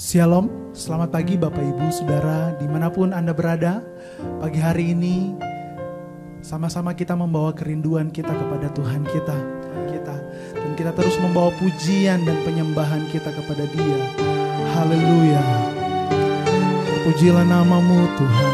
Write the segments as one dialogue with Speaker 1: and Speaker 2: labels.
Speaker 1: Shalom, selamat pagi Bapak Ibu Saudara dimanapun Anda berada. Pagi hari ini sama-sama kita membawa kerinduan kita kepada Tuhan kita. Dan kita terus membawa pujian dan penyembahan kita kepada Dia. Haleluya. Terpujilah nama-Mu Tuhan.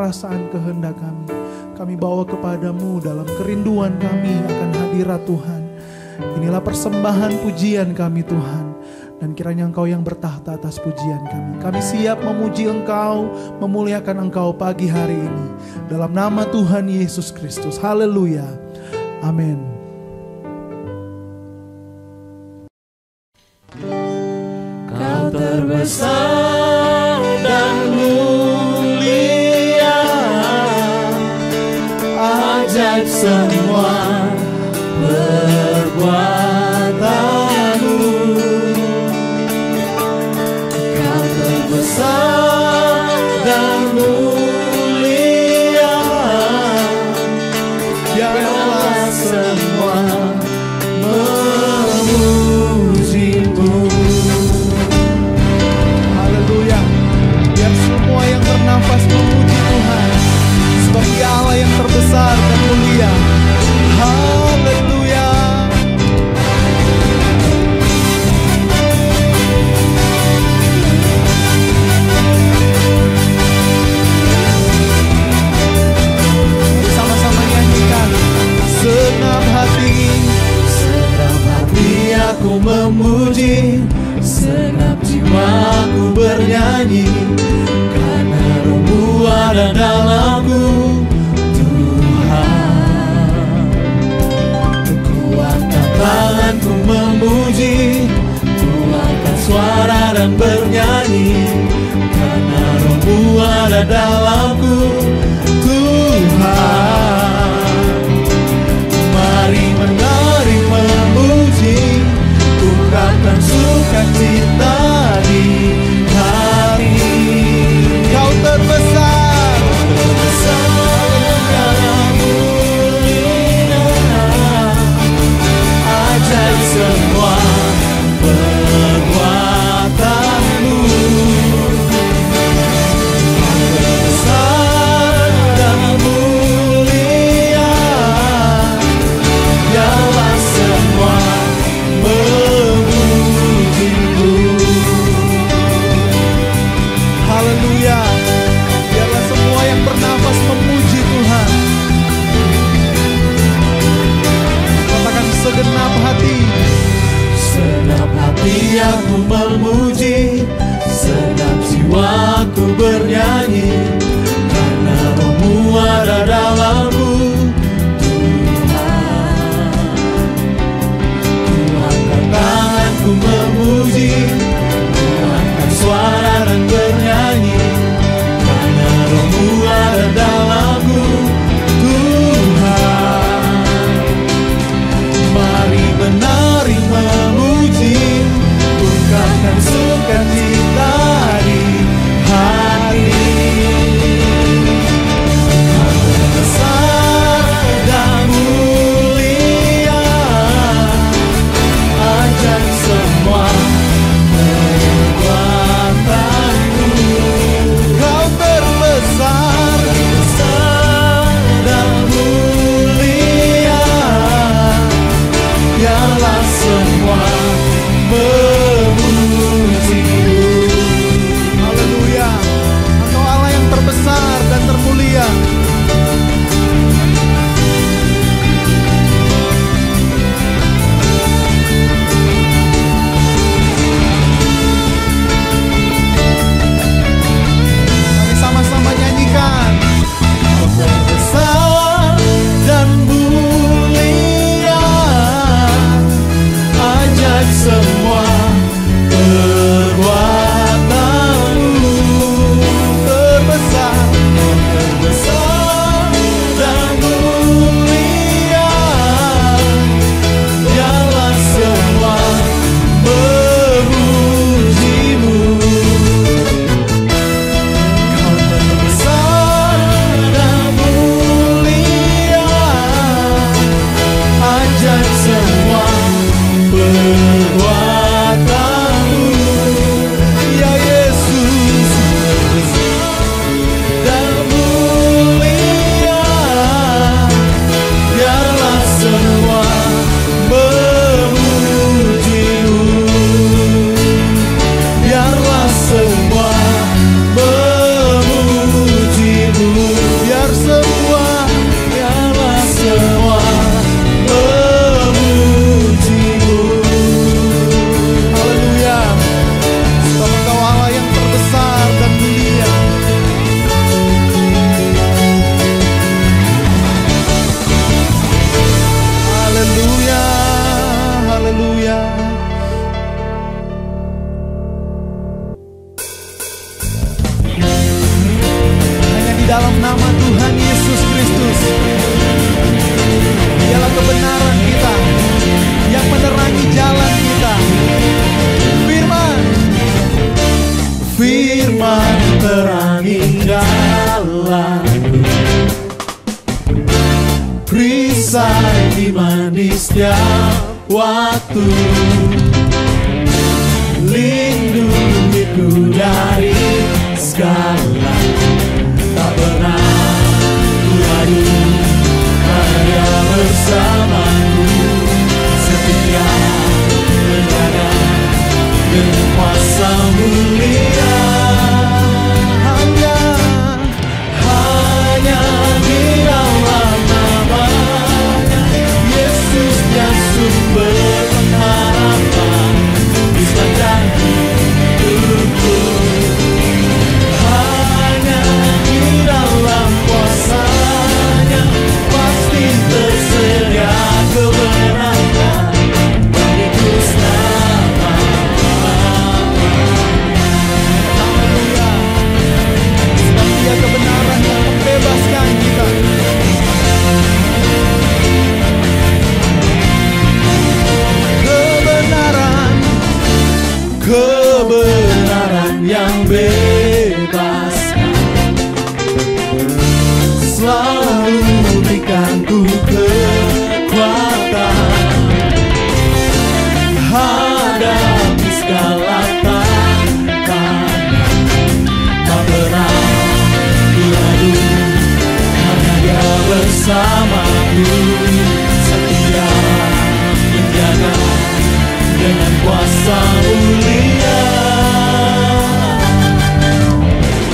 Speaker 2: Perasaan kehendak kami bawa kepadamu dalam kerinduan kami akan hadirat Tuhan. Inilah persembahan pujian kami Tuhan, dan kiranya Engkau yang bertahta atas pujian kami. Kami siap memuji Engkau, memuliakan Engkau pagi hari ini dalam nama Tuhan Yesus Kristus. Haleluya, amin.
Speaker 3: Kau terbesar dan mulia, ajaib semua
Speaker 1: besar dan mulia. Haleluya. Sama-sama nyanyikan. Senang hati aku memuji,
Speaker 3: Segenap jiwaku bernyanyi, karena Roh-Mu ada dalamku, Tuhan. Kuatkan tanganku memuji, kuatkan suara dan bernyanyi, karena Roh-Mu ada dalamku, Tuhan. Mari menari memuji, ungkapkan sukacita di hari.
Speaker 1: Kau terbesar,
Speaker 3: Dalam mulia, ajaib semua perbuatan-Mu. Besar dan mulia, biarlah semua memuji-Mu.
Speaker 1: haleluya. Biarlah semua yang bernafas memuji Tuhan. Katakan segenap hati.
Speaker 3: Segenap hati aku memuji, segenap jiwaku bernyanyi, karena Roh-Mu ada dalamku, Tuhan. Kuatkan tanganku memuji, kuatkan suara dan bernyanyi, karena Roh-Mu ada dalamku, Tuhan. Mari menari memuji, ungkapkan sukacita di hati. Karena besar dan mulia, ajaib semua perbuatan-Mu.
Speaker 1: Kau terbesar,
Speaker 3: Besar dan mulia, biarlah semua memuji-Mu.
Speaker 1: haleluya. Engkau Allah yang terbesar dan termulia. Kami sama-sama nyanyikan.
Speaker 3: Besar dan mulia, ajaib semua perbuatan-Mu.
Speaker 1: Terbesar,
Speaker 3: Besar dan mulia, biarlah semua memuji-Mu. Kau terbesar dan mulia, ajaib semua perbuatan-Mu.
Speaker 1: ya Yesus.
Speaker 3: Dan mulia, biarlah semua memuji-Mu. Biarlah semua memuji-Mu.
Speaker 1: Biar semua,
Speaker 3: Biarlah semua memuji-Mu.
Speaker 1: haleluya. Sebab Engkau Allah yang terbesar dan mulia. Haleluya, haleluya. Hanya di dalam nama Tuhan Yesus Kristus, dialah kebenaran kita yang menerangi jalan kita.
Speaker 3: Firman terangi jalanku, perisai iman di setiap waktu, lindungiku dari segala, tak pernah ku ragu bersamaku, setia menjaga dengan kuasa mulia.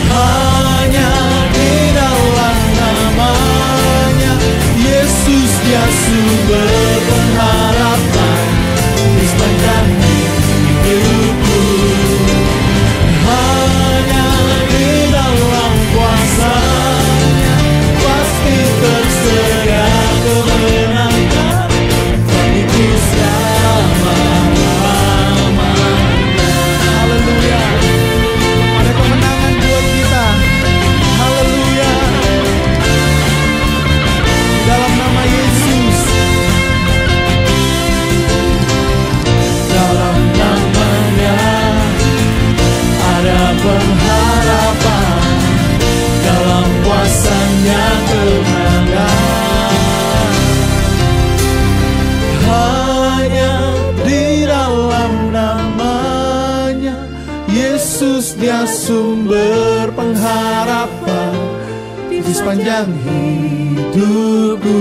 Speaker 3: Hanya di dalam namanya Yesus, Dia sumber pengharapan di sepanjang hidupku. Hanya di dalam kuasa-Nya pasti tersedia kemenangan bagiku selama-lamanya. Haleluya, ada kemenangan buat kita. Haleluya, dalam nama Yesus, dalam namanya ada pengharapan, dalam kuasa-Nya kemenangan. Hanya di dalam namanya Yesus, Dia sumber pengharapan di sepanjang hidupku.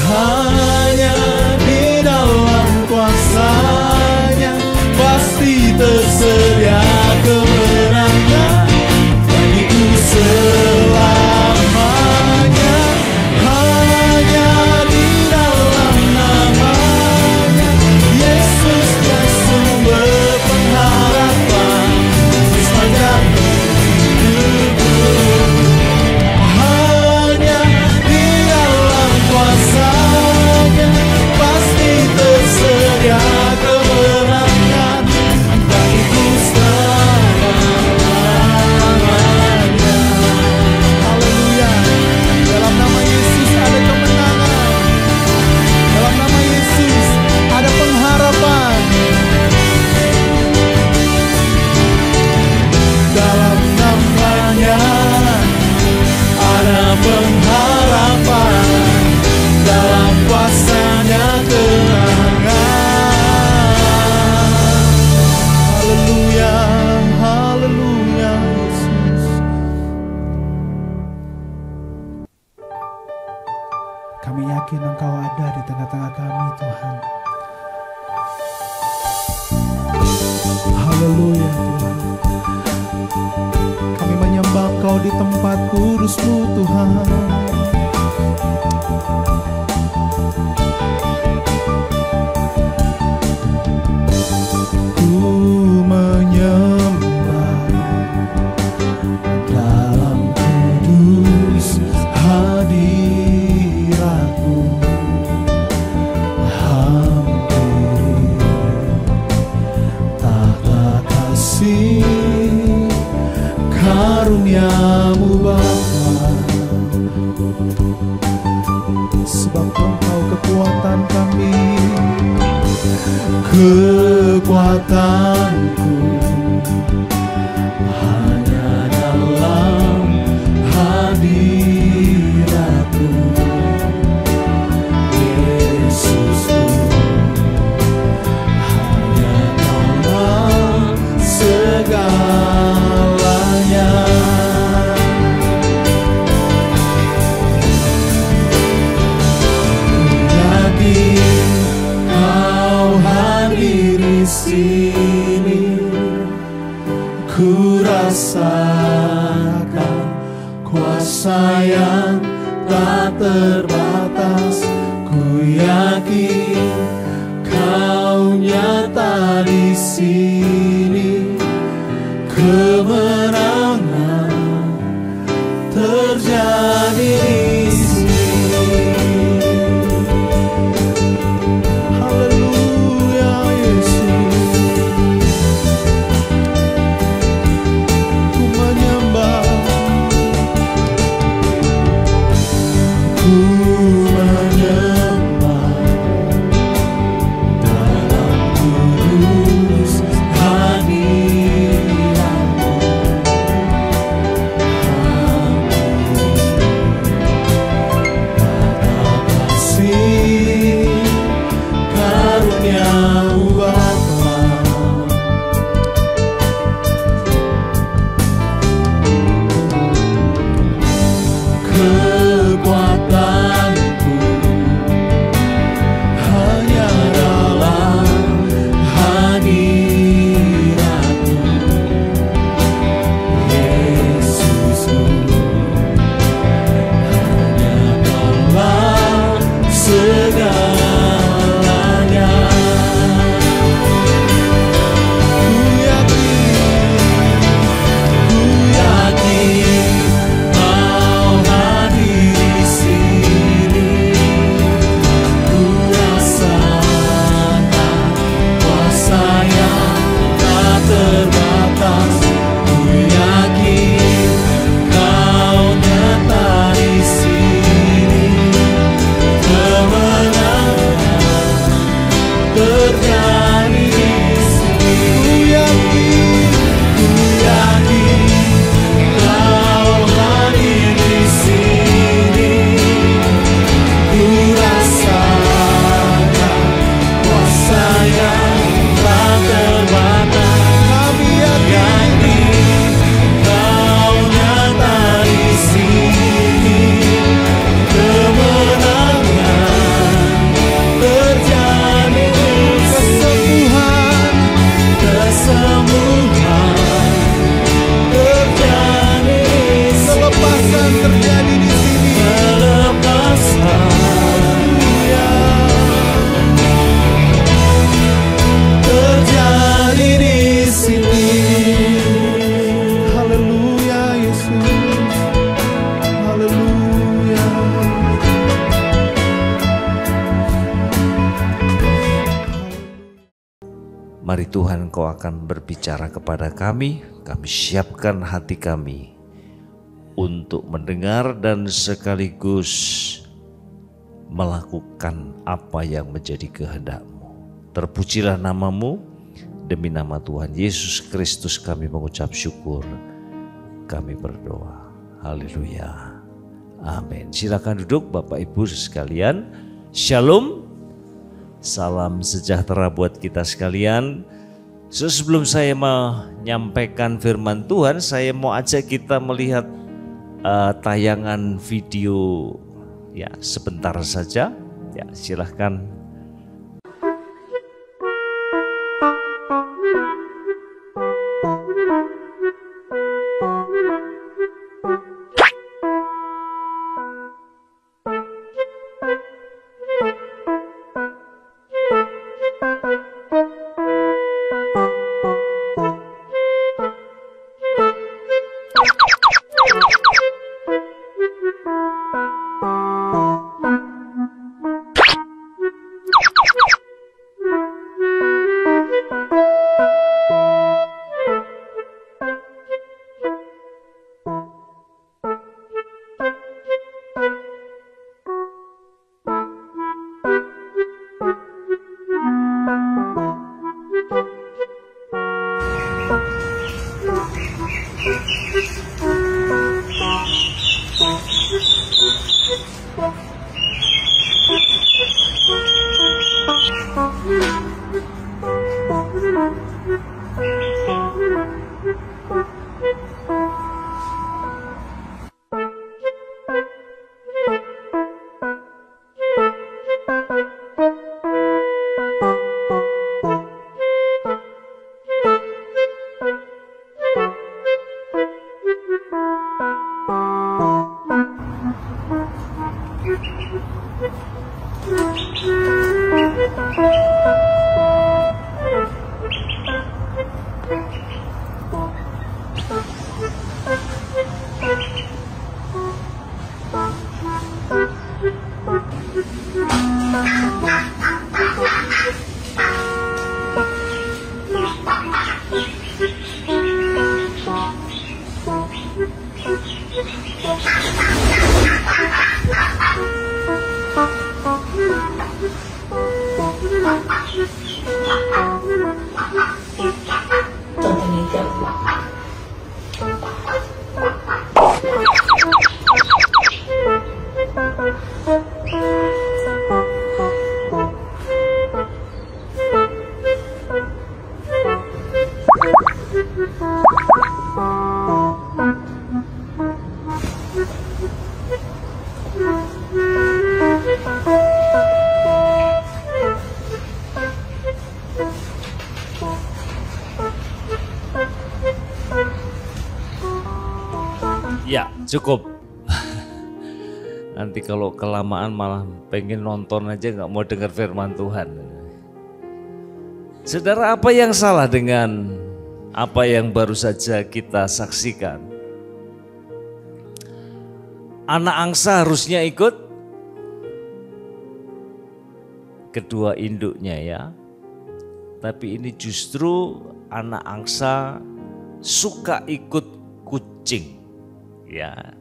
Speaker 3: Hanya di dalam kuasa-Nya pasti tersedia kemenangan bagiku selamanya. Hanya di dalam namanya Yesus, Dia sumber pengharapan di sepanjang hidupku. Hanya di dalam kuasa-Nya pasti tersedia kemenangan bagiku selamanya. Haleluya, dalam nama Yesus ada kemenangan, dalam nama Yesus ada pengharapan, dalam namanya ada pengharapan, dalam kuasa-Nya kemenangan. Haleluya, haleluya Yesus.
Speaker 1: Kami yakin Engkau ada di tengah-tengah kami, Tuhan. Haleluya, Tuhan. Kami menyembah Engkau di tempat kudus-Mu, Tuhan. Ku menyembah dalam kudus hadirat-Mu, hampiri tahta kasih karunia-Mu Bapa. Sebab Engkau kekuatan kami, kekuatanku hanya dalam hadirat-Mu, Yesusku. Hanya Kaulah segalanya. Yakin Kau hadir di sini, ku rasakan kuasa yang tak terbatas. Ku yakin Kau nyata di sini, kemenangan terjadi di sini. Haleluya Yesus, ku menyembah, ku menyembah dalam kudus hadirat-Mu,
Speaker 4: Mari Tuhan, Kau akan berbicara kepada kami siapkan hati kami untuk mendengar dan sekaligus melakukan apa yang menjadi kehendak-Mu. Terpujilah nama-Mu, demi nama Tuhan Yesus Kristus kami mengucap syukur, kami berdoa. Haleluya. Amin. Silakan duduk Bapak Ibu sekalian. Shalom. Salam sejahtera buat kita sekalian. Sebelum saya menyampaikan firman Tuhan, saya mau ajak kita melihat tayangan video ya sebentar saja. Ya, silahkan. Ya, cukup. Nanti kalau kelamaan malah pengen nonton aja, nggak mau dengar firman Tuhan. Saudara, apa yang salah dengan apa yang baru saja kita saksikan? Anak angsa harusnya ikut kedua induknya ya. Tapi ini justru anak angsa suka ikut kucing. Ya,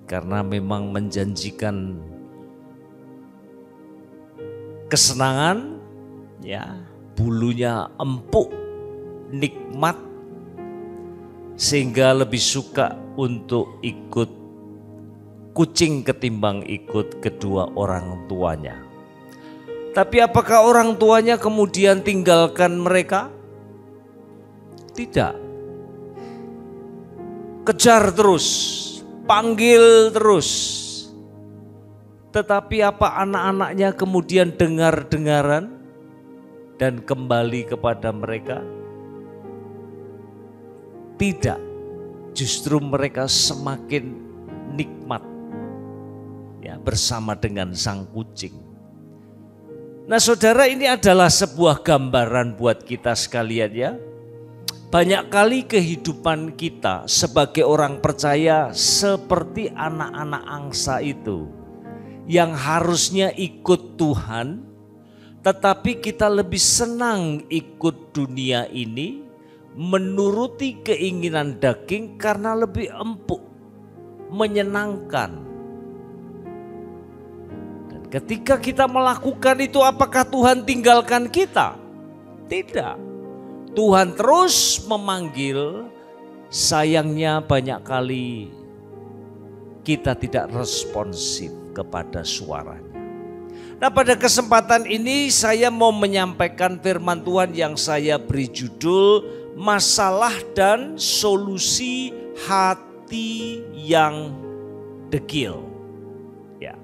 Speaker 4: karena memang menjanjikan kesenangan, ya, bulunya empuk, nikmat, sehingga lebih suka untuk ikut kucing ketimbang ikut kedua orang tuanya. Tapi apakah orang tuanya kemudian tinggalkan mereka? Tidak. Kejar terus, panggil terus. Tetapi apa anak-anaknya kemudian dengar-dengaran dan kembali kepada mereka? Tidak, justru mereka semakin nikmat ya bersama dengan sang kucing. Nah saudara, ini adalah sebuah gambaran buat kita sekalian ya. Banyak kali kehidupan kita sebagai orang percaya seperti anak-anak angsa itu yang harusnya ikut Tuhan, tetapi kita lebih senang ikut dunia ini, menuruti keinginan daging karena lebih empuk, menyenangkan. Dan ketika kita melakukan itu, apakah Tuhan tinggalkan kita? Tidak. Tuhan terus memanggil, sayangnya banyak kali kita tidak responsif kepada suaranya. Nah, pada kesempatan ini saya mau menyampaikan firman Tuhan yang saya beri judul Masalah dan Solusi Hati yang Degil. Ya.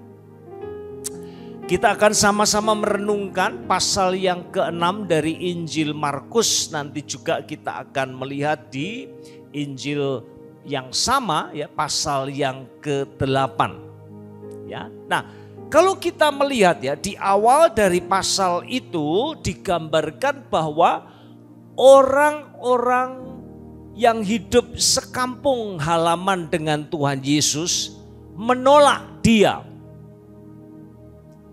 Speaker 4: Kita akan sama-sama merenungkan pasal yang ke-6 dari Injil Markus. Nanti juga kita akan melihat di Injil yang sama, ya, pasal yang ke-8. Ya. Nah, kalau kita melihat, ya, di awal dari pasal itu digambarkan bahwa orang-orang yang hidup sekampung halaman dengan Tuhan Yesus menolak Dia.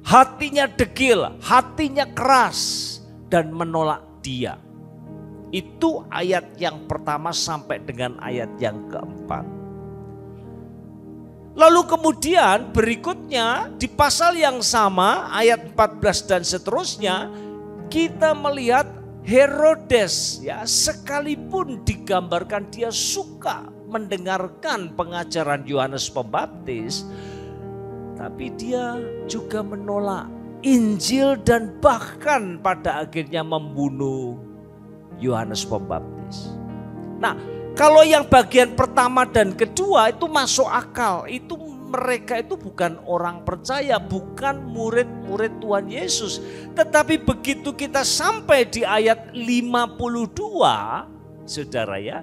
Speaker 4: Hatinya degil, hatinya keras dan menolak Dia. Itu ayat yang pertama sampai dengan ayat yang keempat. Lalu kemudian berikutnya di pasal yang sama ayat 14 dan seterusnya kita melihat Herodes, ya, sekalipun digambarkan dia suka mendengarkan pengajaran Yohanes Pembaptis, tapi dia juga menolak Injil dan bahkan pada akhirnya membunuh Yohanes Pembaptis. Nah, kalau yang bagian pertama dan kedua itu masuk akal. Itu mereka itu bukan orang percaya, bukan murid-murid Tuhan Yesus. Tetapi begitu kita sampai di ayat 52, saudara, ya,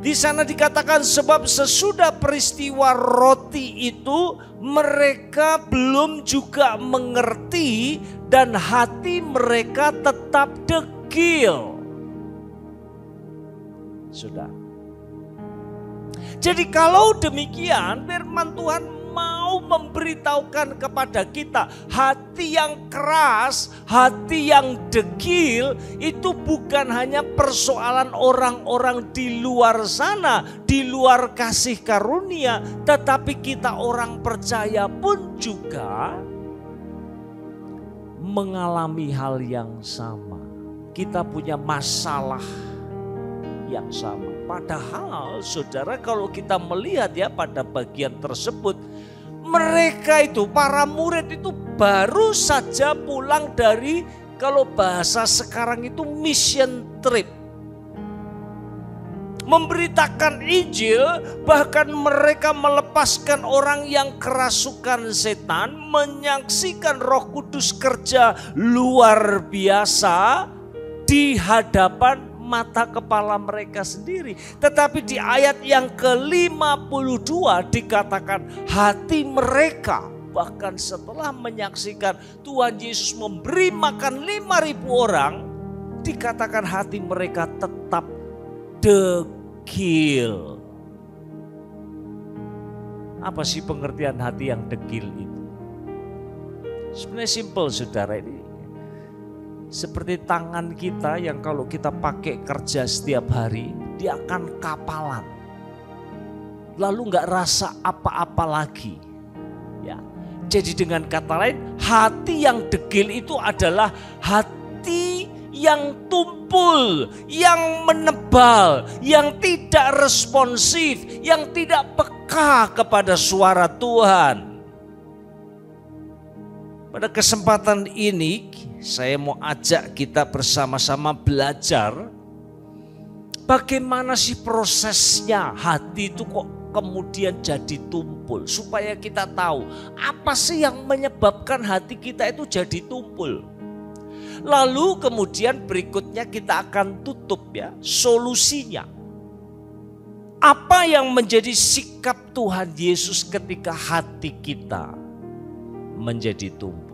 Speaker 4: di sana dikatakan sebab sesudah peristiwa roti itu mereka belum juga mengerti dan hati mereka tetap degil. Sudah. Jadi kalau demikian firman Tuhan mau memberitahukan kepada kita, hati yang keras, hati yang degil itu bukan hanya persoalan orang-orang di luar sana, di luar kasih karunia, tetapi kita orang percaya pun juga mengalami hal yang sama. Kita punya masalah yang sama. Padahal saudara, kalau kita melihat, ya, pada bagian tersebut, mereka itu, para murid itu baru saja pulang dari, kalau bahasa sekarang itu mission trip. Memberitakan Injil, bahkan mereka melepaskan orang yang kerasukan setan, menyaksikan Roh Kudus kerja luar biasa di hadapan mata kepala mereka sendiri. Tetapi di ayat yang ke-52 dikatakan hati mereka, bahkan setelah menyaksikan Tuhan Yesus memberi makan 5.000 orang, dikatakan hati mereka tetap degil. Apa sih pengertian hati yang degil itu? Sebenarnya simpel, saudara. Ini seperti tangan kita yang kalau kita pakai kerja setiap hari, dia akan kapalan. Lalu nggak rasa apa-apa lagi. Ya. Jadi dengan kata lain, hati yang degil itu adalah hati yang tumpul, yang menebal, yang tidak responsif, yang tidak peka kepada suara Tuhan. Pada kesempatan ini saya mau ajak kita bersama-sama belajar bagaimana sih prosesnya hati itu kok kemudian jadi tumpul. Supaya kita tahu apa sih yang menyebabkan hati kita itu jadi tumpul. Lalu kemudian berikutnya kita akan tutup, ya, solusinya. Apa yang menjadi sikap Tuhan Yesus ketika hati kita menjadi tumpul.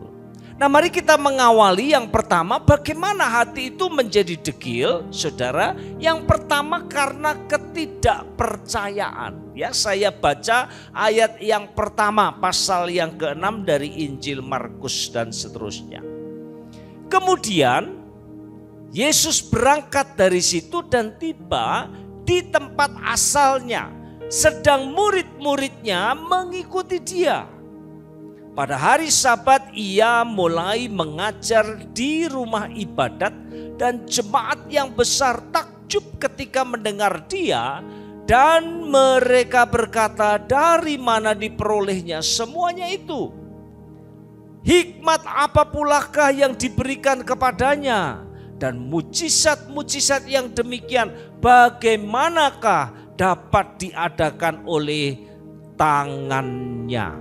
Speaker 4: Nah, mari kita mengawali yang pertama, bagaimana hati itu menjadi degil, saudara. Yang pertama karena ketidakpercayaan. Ya, saya baca ayat yang pertama, pasal yang ke-6 dari Injil Markus dan seterusnya. Kemudian Yesus berangkat dari situ dan tiba di tempat asalnya, sedang murid-muridnya mengikuti dia. Pada hari Sabat ia mulai mengajar di rumah ibadat dan jemaat yang besar takjub ketika mendengar dia, dan mereka berkata, dari mana diperolehnya semuanya itu? Hikmat apa pulakah yang diberikan kepadanya? Dan mujizat-mujizat yang demikian bagaimanakah dapat diadakan oleh tangannya?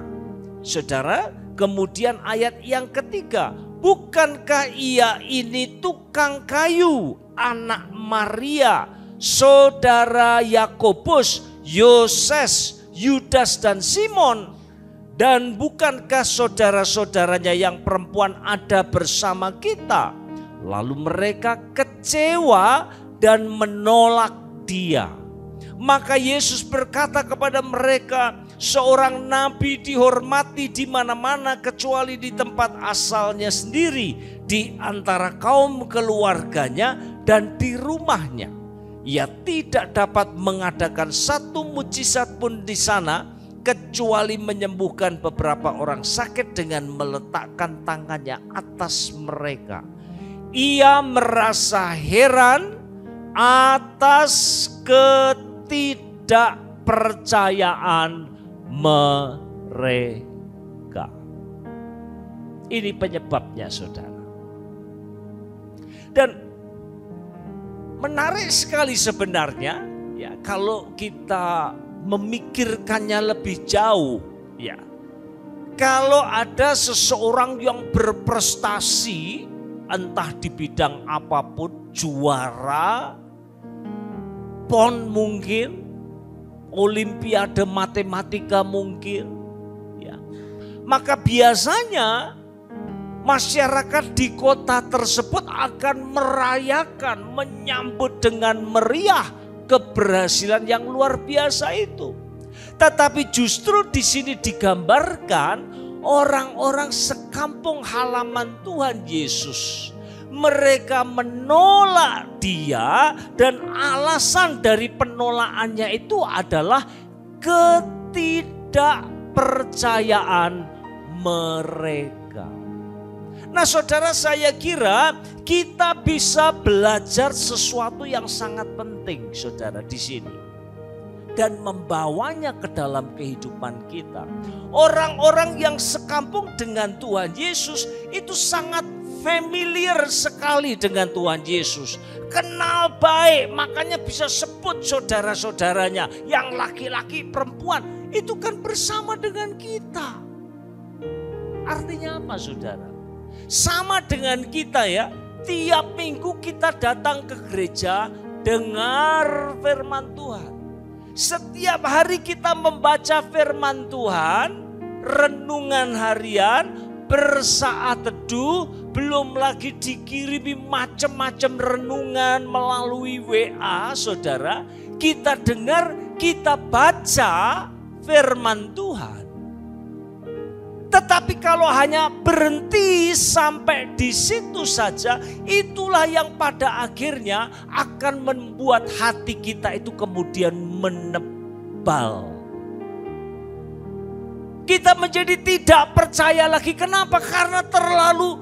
Speaker 4: Saudara, kemudian ayat yang ketiga, bukankah ia ini tukang kayu, anak Maria, saudara Yakobus, Yoses, Yudas dan Simon? Dan bukankah saudara-saudaranya yang perempuan ada bersama kita? Lalu mereka kecewa dan menolak dia. Maka Yesus berkata kepada mereka, seorang nabi dihormati di mana-mana kecuali di tempat asalnya sendiri, di antara kaum keluarganya dan di rumahnya. Ia tidak dapat mengadakan satu mujizat pun di sana, kecuali menyembuhkan beberapa orang sakit dengan meletakkan tangannya atas mereka. Ia merasa heran atas ketidakpercayaan mereka. Ini penyebabnya, saudara. Dan menarik sekali sebenarnya, ya, kalau kita memikirkannya lebih jauh, ya. Kalau ada seseorang yang berprestasi, entah di bidang apapun, juara PON mungkin, Olimpiade matematika mungkin, ya. Maka biasanya masyarakat di kota tersebut akan merayakan, menyambut dengan meriah keberhasilan yang luar biasa itu. Tetapi justru di sini digambarkan orang-orang sekampung halaman Tuhan Yesus. Mereka menolak dia, dan alasan dari penolakannya itu adalah ketidakpercayaan mereka. Nah, saudara, saya kira kita bisa belajar sesuatu yang sangat penting, saudara, di sini, dan membawanya ke dalam kehidupan kita. Orang-orang yang sekampung dengan Tuhan Yesus itu sangat familiar sekali dengan Tuhan Yesus. Kenal baik, makanya bisa sebut saudara-saudaranya yang laki-laki, perempuan, itu kan bersama dengan kita. Artinya apa, saudara? Sama dengan kita, ya. Tiap minggu kita datang ke gereja dengar firman Tuhan. Setiap hari kita membaca firman Tuhan, renungan harian, bersaat teduh, belum lagi dikirimi macam-macam renungan melalui WA, saudara. Kita dengar, kita baca firman Tuhan. Tetapi kalau hanya berhenti sampai di situ saja, itulah yang pada akhirnya akan membuat hati kita itu kemudian menebal. Kita menjadi tidak percaya lagi. Kenapa? Karena terlalu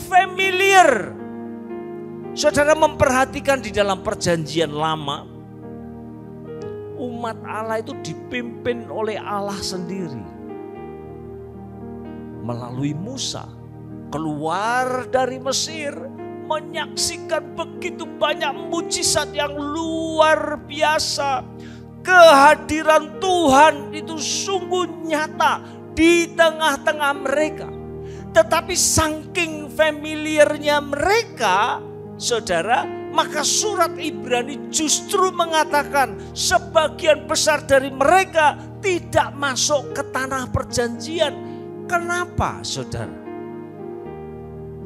Speaker 4: familiar. Saudara memperhatikan di dalam perjanjian lama, umat Allah itu dipimpin oleh Allah sendiri. Melalui Musa, keluar dari Mesir, menyaksikan begitu banyak mujizat yang luar biasa. Kehadiran Tuhan itu sungguh nyata di tengah-tengah mereka. Tetapi saking familiarnya mereka, saudara, maka surat Ibrani justru mengatakan sebagian besar dari mereka tidak masuk ke tanah perjanjian. Kenapa, saudara?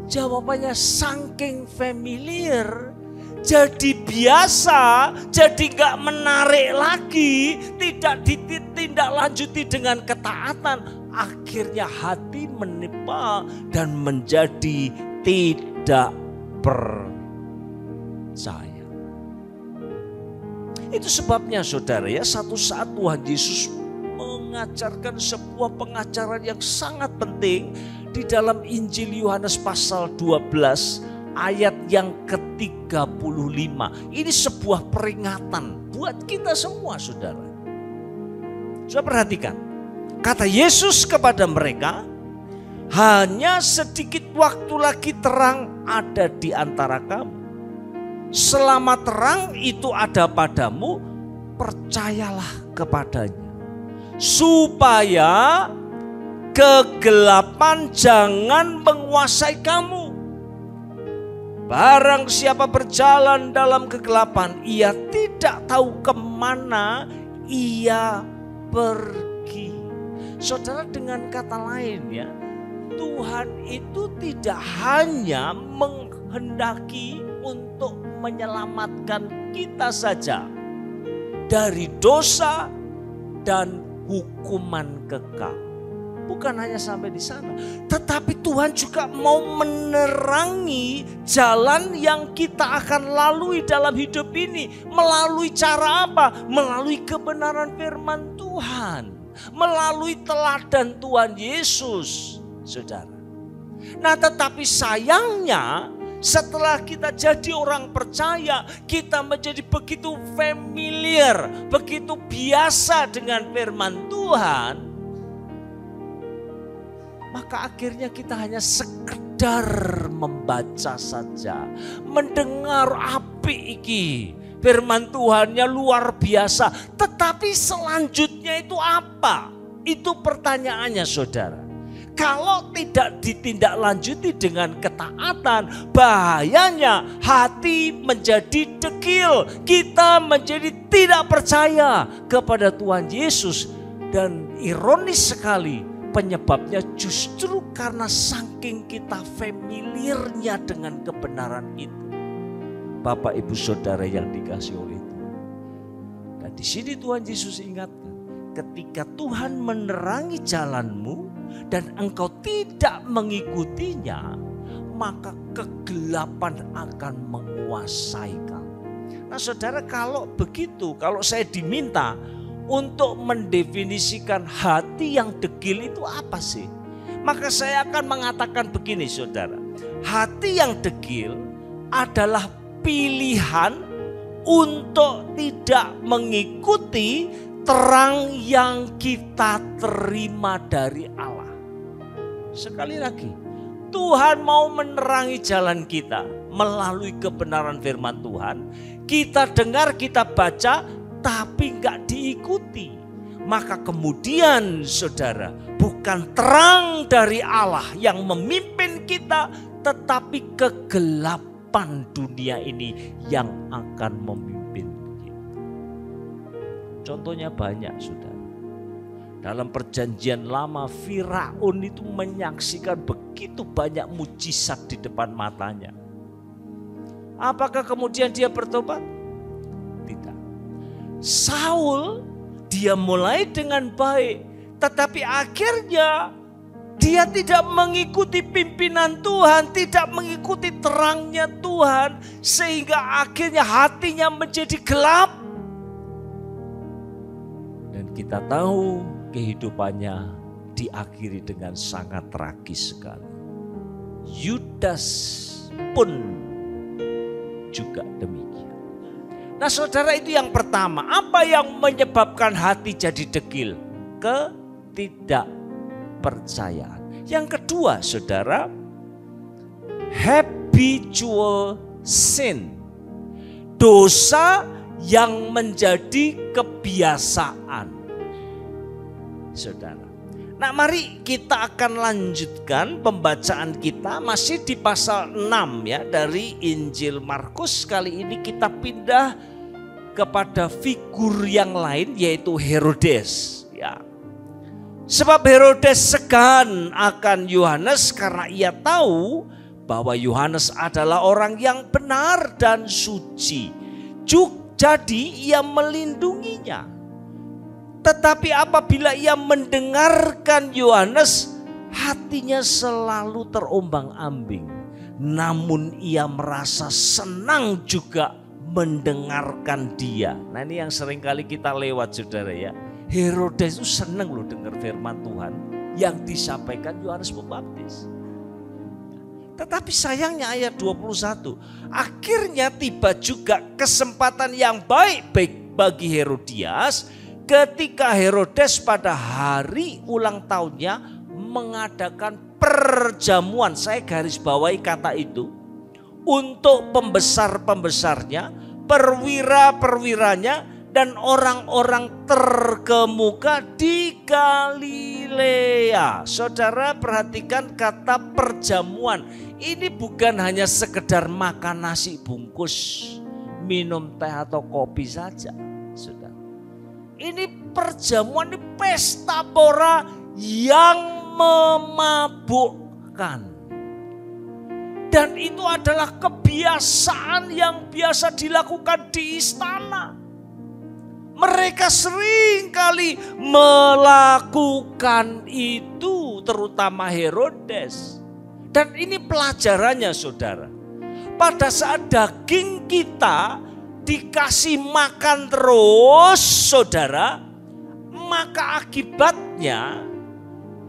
Speaker 4: Jawabannya saking familiar, jadi biasa, jadi gak menarik lagi, tidak ditindaklanjuti dengan ketaatan. Akhirnya hati menipu dan menjadi tidak tidak percaya. Itu sebabnya saudara ya, satu saat Tuhan Yesus mengajarkan sebuah pengajaran yang sangat penting di dalam Injil Yohanes pasal 12 ayat yang ke-35. Ini sebuah peringatan buat kita semua saudara. Saudara perhatikan, kata Yesus kepada mereka, hanya sedikit waktu lagi terang ada di antara kamu. Selama terang itu ada padamu, percayalah kepadanya. Supaya kegelapan jangan menguasai kamu. Barang siapa berjalan dalam kegelapan, ia tidak tahu kemana ia pergi. Saudara, dengan kata lain ya, Tuhan itu tidak hanya menghendaki untuk menyelamatkan kita saja dari dosa dan hukuman kekal. Bukan hanya sampai di sana, tetapi Tuhan juga mau menerangi jalan yang kita akan lalui dalam hidup ini. Melalui cara apa? Melalui kebenaran firman Tuhan, melalui teladan Tuhan Yesus, saudara. Nah, tetapi sayangnya setelah kita jadi orang percaya, kita menjadi begitu familiar, begitu biasa dengan firman Tuhan, maka akhirnya kita hanya sekedar membaca saja, mendengar apik iki, firman Tuhannya luar biasa. Tetapi selanjutnya itu apa? Itu pertanyaannya saudara. Kalau tidak ditindaklanjuti dengan ketaatan, bahayanya hati menjadi dekil. Kita menjadi tidak percaya kepada Tuhan Yesus. Dan ironis sekali, penyebabnya justru karena saking kita familiarnya dengan kebenaran itu. Bapak Ibu Saudara yang dikasihi oleh Tuhan. Dan di sini Tuhan Yesus ingatkan, ketika Tuhan menerangi jalanmu dan engkau tidak mengikutinya, maka kegelapan akan menguasai kamu. Nah saudara, kalau begitu, kalau saya diminta untuk mendefinisikan hati yang dekil itu apa sih? Maka saya akan mengatakan begini saudara. Hati yang dekil adalah pilihan untuk tidak mengikuti terang yang kita terima dari Allah. Sekali lagi, Tuhan mau menerangi jalan kita melalui kebenaran firman Tuhan. Kita dengar, kita baca, tapi nggak diikuti. Maka kemudian saudara, bukan terang dari Allah yang memimpin kita, tetapi kegelapan dunia ini yang akan memimpin kita. Contohnya banyak saudara. Dalam perjanjian lama, Firaun itu menyaksikan begitu banyak mujizat di depan matanya. Apakah kemudian dia bertobat? Tidak. Saul, dia mulai dengan baik, tetapi akhirnya dia tidak mengikuti pimpinan Tuhan, tidak mengikuti terangnya Tuhan, sehingga akhirnya hatinya menjadi gelap. Dan kita tahu kehidupannya diakhiri dengan sangat tragis sekali. Yudas pun juga demikian. Nah saudara, itu yang pertama. Apa yang menyebabkan hati jadi dekil? Ketidakpercayaan. Yang kedua saudara, habitual sin. Dosa yang menjadi kebiasaan. Saudara. Nah mari kita akan lanjutkan pembacaan kita masih di pasal 6 ya dari Injil Markus. Kali ini kita pindah kepada figur yang lain, yaitu Herodes ya. Sebab Herodes segan akan Yohanes karena ia tahu bahwa Yohanes adalah orang yang benar dan suci. Jadi ia melindunginya. Tetapi apabila ia mendengarkan Yohanes, hatinya selalu terombang-ambing namun ia merasa senang juga mendengarkan dia. Nah ini yang sering kali kita lewat saudara ya. Herodes itu senang loh dengar firman Tuhan yang disampaikan Yohanes Pembaptis. Tetapi sayangnya ayat 21, akhirnya tiba juga kesempatan yang baik bagi Herodias ketika Herodes pada hari ulang tahunnya mengadakan perjamuan. Saya garis bawahi kata itu. Untuk pembesar-pembesarnya, perwira-perwiranya, dan orang-orang terkemuka di Galilea. Saudara perhatikan kata perjamuan. Ini bukan hanya sekedar makan nasi bungkus, minum teh atau kopi saja. Saudara. Ini perjamuan, ini pesta pora yang memabukkan. Dan itu adalah kebiasaan yang biasa dilakukan di istana. Mereka sering kali melakukan itu, terutama Herodes. Dan ini pelajarannya saudara. Pada saat daging kita dikasih makan terus saudara, maka akibatnya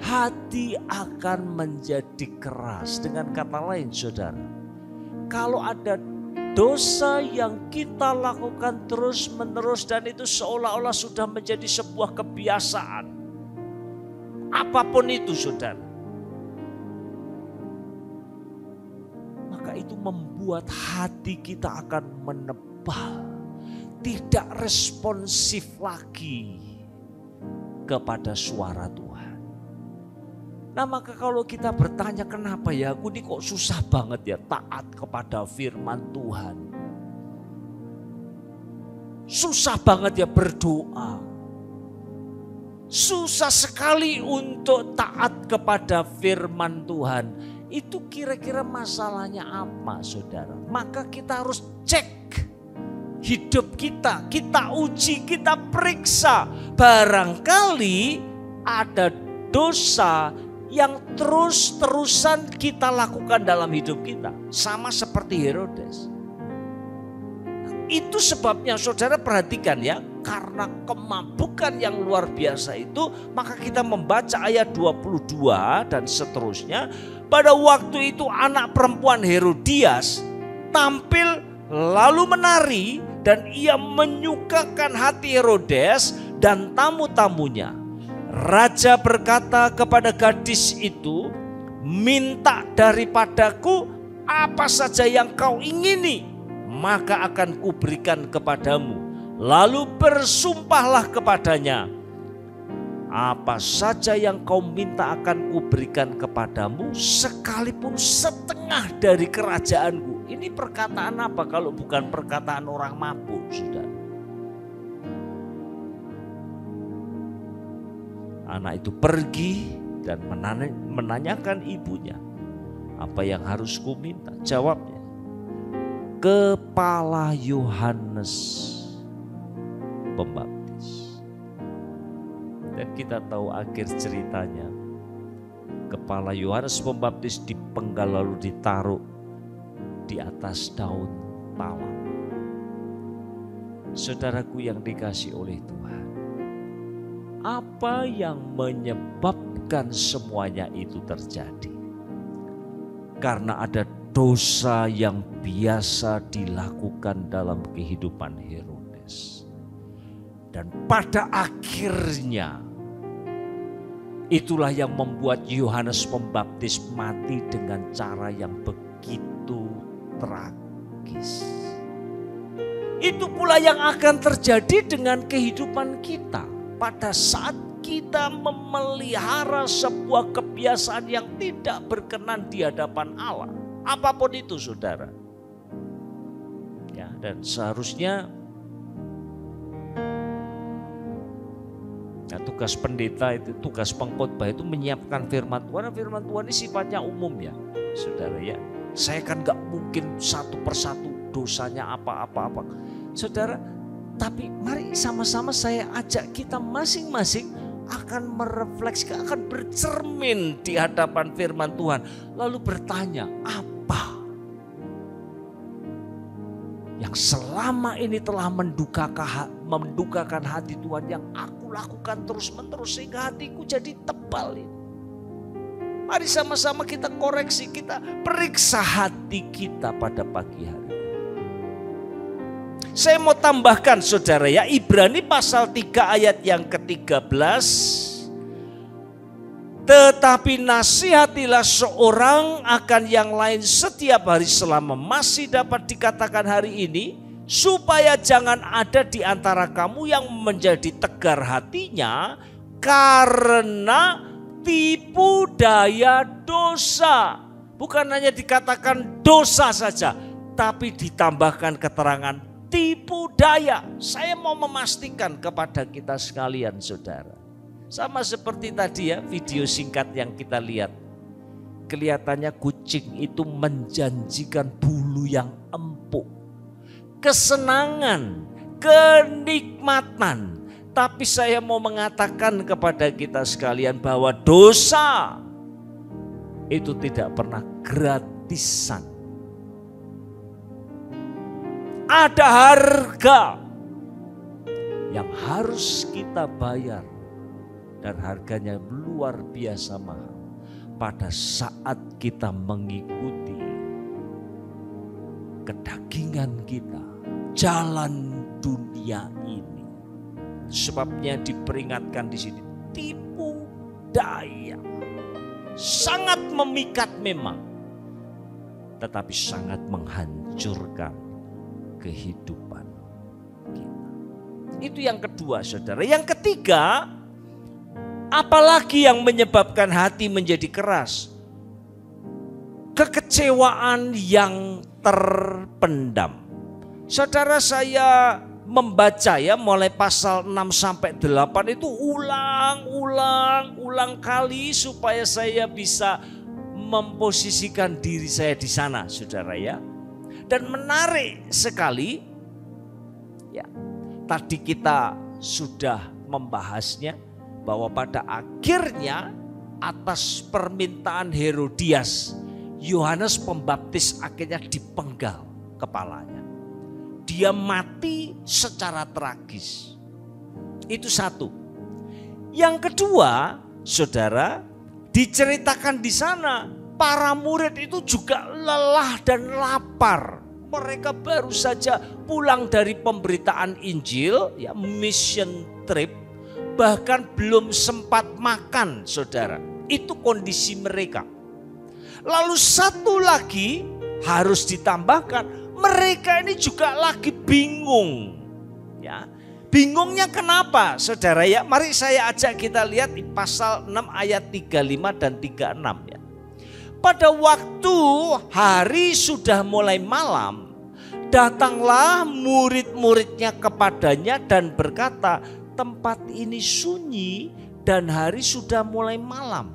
Speaker 4: hati akan menjadi keras. Dengan kata lain saudara, kalau ada dosa yang kita lakukan terus menerus dan itu seolah-olah sudah menjadi sebuah kebiasaan, apapun itu saudara, maka itu membuat hati kita akan menebal, tidak responsif lagi kepada suara Tuhan. Nah maka kalau kita bertanya kenapa ya aku ini kok susah banget ya taat kepada firman Tuhan. Susah banget ya berdoa. Susah sekali untuk taat kepada firman Tuhan. Itu kira-kira masalahnya apa saudara? Maka kita harus cek hidup kita. Kita uji, kita periksa. Barangkali ada dosa yang terus-terusan kita lakukan dalam hidup kita. Sama seperti Herodes. Itu sebabnya saudara perhatikan ya. Karena kemabukan yang luar biasa itu. Maka kita membaca ayat 22 dan seterusnya. Pada waktu itu anak perempuan Herodias tampil lalu menari. Dan ia menyukakan hati Herodes dan tamu-tamunya. Raja berkata kepada gadis itu, minta daripadaku apa saja yang kau ingini, maka akan kuberikan kepadamu. Lalu bersumpahlah kepadanya, apa saja yang kau minta akan kuberikan kepadamu, sekalipun setengah dari kerajaanku. Ini perkataan apa kalau bukan perkataan orang mabuk, saudara? Anak itu pergi dan menanyakan ibunya, apa yang harus ku minta? Jawabnya, kepala Yohanes Pembaptis. Dan kita tahu akhir ceritanya, kepala Yohanes Pembaptis dipenggal lalu ditaruh di atas daun bawang. Saudaraku yang dikasihi oleh Tuhan, apa yang menyebabkan semuanya itu terjadi? Karena ada dosa yang biasa dilakukan dalam kehidupan Herodes. Dan pada akhirnya itulah yang membuat Yohanes Pembaptis mati dengan cara yang begitu tragis. Itu pula yang akan terjadi dengan kehidupan kita. Pada saat kita memelihara sebuah kebiasaan yang tidak berkenan di hadapan Allah. Apapun itu saudara. Ya, dan seharusnya tugas pendeta itu, tugas pengkhotbah itu menyiapkan firman Tuhan. Firman Tuhan ini sifatnya umum ya saudara ya. Saya kan gak mungkin satu persatu dosanya apa-apa. Saudara, tapi mari sama-sama saya ajak kita masing-masing akan merefleksikan, akan bercermin di hadapan firman Tuhan. Lalu bertanya, apa yang selama ini telah mendukakan hati Tuhan yang aku lakukan terus-menerus sehingga hatiku jadi tebal ini. Mari sama-sama kita koreksi, kita periksa hati kita pada pagi hari. Saya mau tambahkan saudara ya, Ibrani pasal 3 ayat yang ke-13. Tetapi nasihatilah seorang akan yang lain setiap hari selama masih dapat dikatakan hari ini, supaya jangan ada di antara kamu yang menjadi tegar hatinya karena tipu daya dosa. Bukan hanya dikatakan dosa saja, tapi ditambahkan keterangan tipu daya. Saya mau memastikan kepada kita sekalian saudara. Sama seperti tadi ya, video singkat yang kita lihat. Kelihatannya kucing itu menjanjikan bulu yang empuk, kesenangan, kenikmatan. Tapi saya mau mengatakan kepada kita sekalian bahwa dosa itu tidak pernah gratisan. Ada harga yang harus kita bayar. Dan harganya luar biasa mahal pada saat kita mengikuti kedagingan kita, jalan dunia ini. Sebabnya diperingatkan di sini, tipu daya. Sangat memikat memang, tetapi sangat menghancurkan kehidupan kita. Itu yang kedua saudara. Yang ketiga, apalagi yang menyebabkan hati menjadi keras? Kekecewaan yang terpendam. Saudara, saya membaca ya mulai pasal 6 sampai 8 itu ulang kali supaya saya bisa memposisikan diri saya di sana, saudara ya. Dan menarik sekali ya. Tadi kita sudah membahasnya bahwa pada akhirnya atas permintaan Herodias, Yohanes Pembaptis akhirnya dipenggal kepalanya. Dia mati secara tragis. Itu satu. Yang kedua, saudara, diceritakan di sana para murid itu juga lelah dan lapar. Mereka baru saja pulang dari pemberitaan Injil, ya, mission trip. Bahkan belum sempat makan, saudara. Itu kondisi mereka. Lalu satu lagi harus ditambahkan, mereka ini juga lagi bingung. Ya, bingungnya kenapa, saudara ya? Mari saya ajak kita lihat di pasal 6 ayat 35 dan 36 ya. Pada waktu hari sudah mulai malam, datanglah murid-muridnya kepadanya dan berkata, tempat ini sunyi dan hari sudah mulai malam.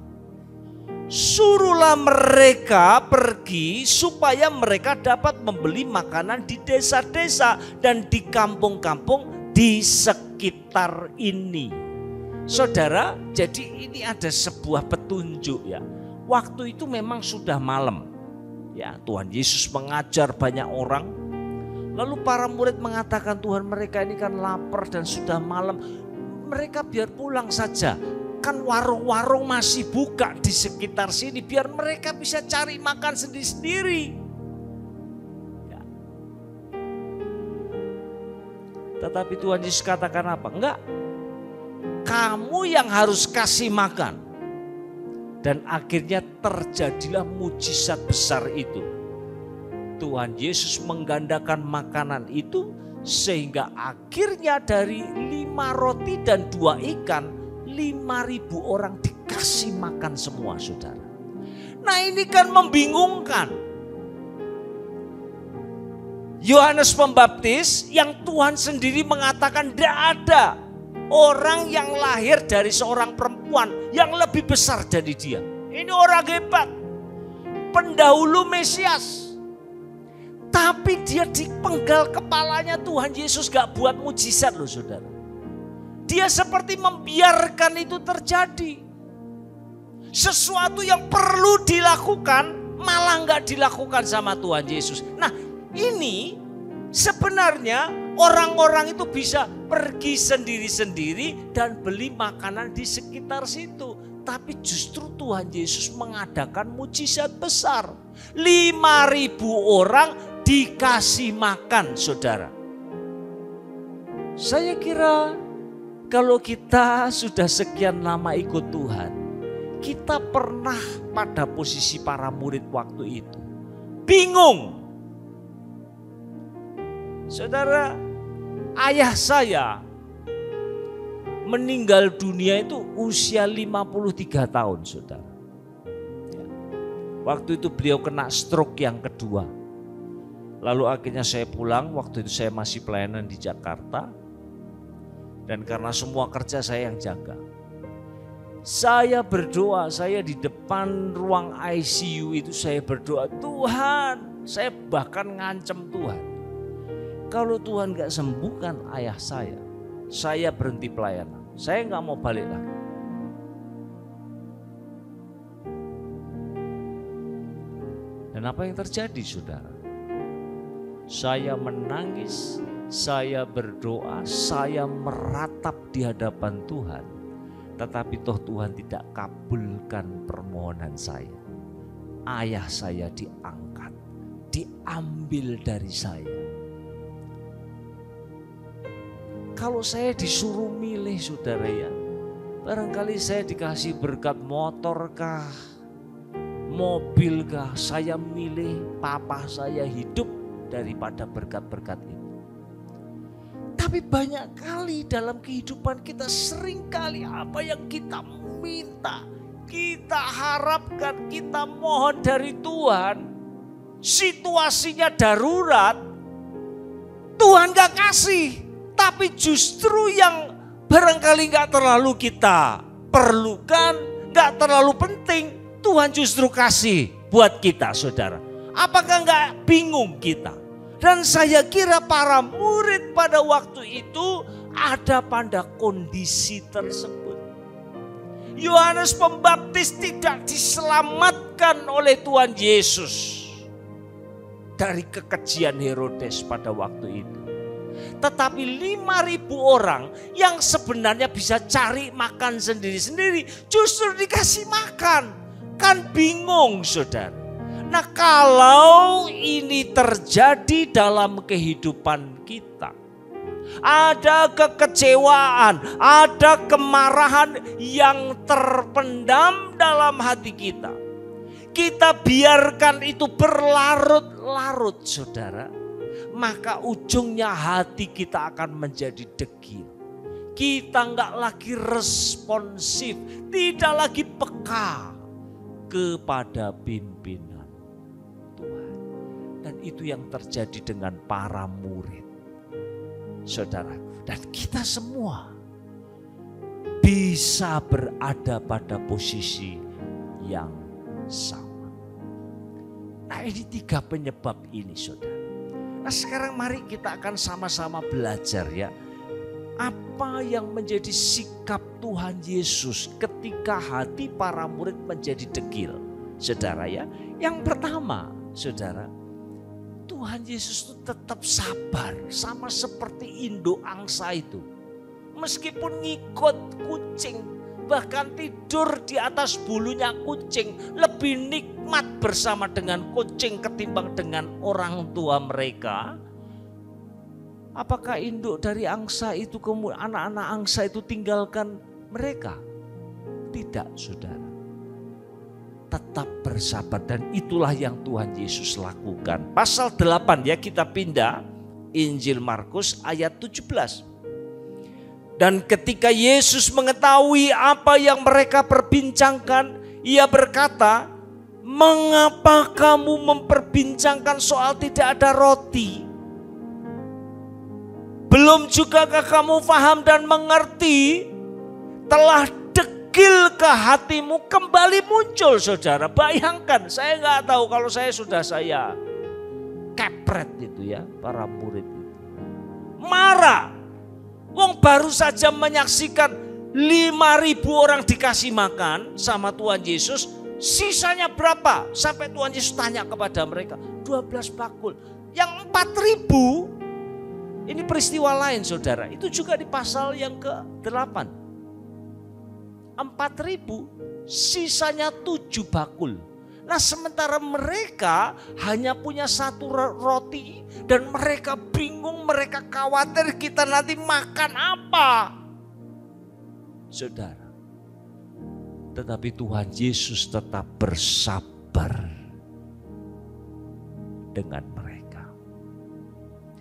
Speaker 4: Suruhlah mereka pergi supaya mereka dapat membeli makanan di desa-desa dan di kampung-kampung di sekitar ini. Saudara, jadi ini ada sebuah petunjuk ya. Waktu itu memang sudah malam. Ya, Tuhan Yesus mengajar banyak orang. Lalu para murid mengatakan, Tuhan, mereka ini kan lapar dan sudah malam. Mereka biar pulang saja. Kan warung-warung masih buka di sekitar sini. Biar mereka bisa cari makan sendiri-sendiri. Ya. Tetapi Tuhan Yesus katakan apa? Enggak. Kamu yang harus kasih makan. Dan akhirnya terjadilah mujizat besar itu. Tuhan Yesus menggandakan makanan itu sehingga akhirnya dari 5 roti dan 2 ikan 5.000 orang dikasih makan semua, saudara. Nah, ini kan membingungkan. Yohanes Pembaptis yang Tuhan sendiri mengatakan tidak ada orang yang lahir dari seorang perempuan yang lebih besar dari dia. Ini orang hebat, pendahulu Mesias. Tapi dia dipenggal kepalanya, Tuhan Yesus gak buat mujizat loh saudara. Dia seperti membiarkan itu terjadi. Sesuatu yang perlu dilakukan malah gak dilakukan sama Tuhan Yesus. Nah, ini Sebenarnya orang-orang itu bisa pergi sendiri-sendiri dan beli makanan di sekitar situ. Tapi justru Tuhan Yesus mengadakan mujizat besar. 5.000 orang dikasih makan, saudara. Saya kira kalau kita sudah sekian lama ikut Tuhan, kita pernah pada posisi para murid waktu itu. Bingung. Saudara, ayah saya meninggal dunia itu usia 53 tahun, saudara. Waktu itu beliau kena stroke yang kedua. Lalu akhirnya saya pulang, waktu itu saya masih pelayanan di Jakarta. Dan karena semua kerja saya yang jaga. Saya berdoa, saya di depan ruang ICU itu saya berdoa, Tuhan, saya bahkan ngancem Tuhan. Kalau Tuhan gak sembuhkan ayah saya berhenti pelayanan. Saya gak mau balik lagi. Dan apa yang terjadi, saudara? Saya menangis, saya berdoa, saya meratap di hadapan Tuhan. Tetapi toh Tuhan tidak kabulkan permohonan saya. Ayah saya diangkat, diambil dari saya. Kalau saya disuruh milih, saudara ya, barangkali saya dikasih berkat motor kah, mobil kah, saya milih papa saya hidup daripada berkat-berkat itu. Tapi banyak kali dalam kehidupan kita sering kali apa yang kita minta, kita harapkan, kita mohon dari Tuhan, situasinya darurat, Tuhan gak kasih. Tapi justru yang barangkali gak terlalu kita perlukan, gak terlalu penting, Tuhan justru kasih buat kita, saudara. Apakah gak bingung kita? Dan saya kira para murid pada waktu itu ada pada kondisi tersebut. Yohanes Pembaptis tidak diselamatkan oleh Tuhan Yesus dari kekejian Herodes pada waktu itu. Tetapi 5.000 orang yang sebenarnya bisa cari makan sendiri-sendiri justru dikasih makan. Kan bingung, saudara. Nah, kalau ini terjadi dalam kehidupan kita, ada kekecewaan, ada kemarahan yang terpendam dalam hati kita. Kita biarkan itu berlarut-larut, saudara. Maka ujungnya hati kita akan menjadi degil. Kita enggak lagi responsif, tidak lagi peka kepada pimpinan Tuhan. Dan itu yang terjadi dengan para murid, saudara. Dan kita semua bisa berada pada posisi yang sama. Nah, ini 3 penyebab ini, saudara. Nah, sekarang mari kita akan sama-sama belajar ya. Apa yang menjadi sikap Tuhan Yesus ketika hati para murid menjadi degil. Saudara ya. Yang pertama, saudara, Tuhan Yesus itu tetap sabar. Sama seperti induk angsa itu. Meskipun ngikut kucing, bahkan tidur di atas bulunya kucing, lebih nikmat bersama dengan kucing ketimbang dengan orang tua mereka. Apakah induk dari angsa itu, kemudian anak-anak angsa itu tinggalkan mereka? Tidak, saudara. Tetap bersabar, dan itulah yang Tuhan Yesus lakukan. Pasal 8 ya, kita pindah Injil Markus ayat 17. Dan ketika Yesus mengetahui apa yang mereka perbincangkan, ia berkata, "Mengapa kamu memperbincangkan soal tidak ada roti? Belum jugakah kamu paham dan mengerti? Telah degilkah hatimu?" Kembali muncul, saudara. Bayangkan, saya nggak tahu kalau saya kepret itu ya, para murid itu. Marah. Wong baru saja menyaksikan 5.000 orang dikasih makan sama Tuhan Yesus. Sisanya berapa? Sampai Tuhan Yesus tanya kepada mereka, 12 bakul. Yang 4.000 Ini peristiwa lain saudara, itu juga di pasal yang ke-8. 4.000, sisanya 7 bakul. Nah sementara mereka hanya punya 1 roti dan mereka bingung, mereka khawatir kita nanti makan apa. Saudara, tetapi Tuhan Yesus tetap bersabar dengan mereka.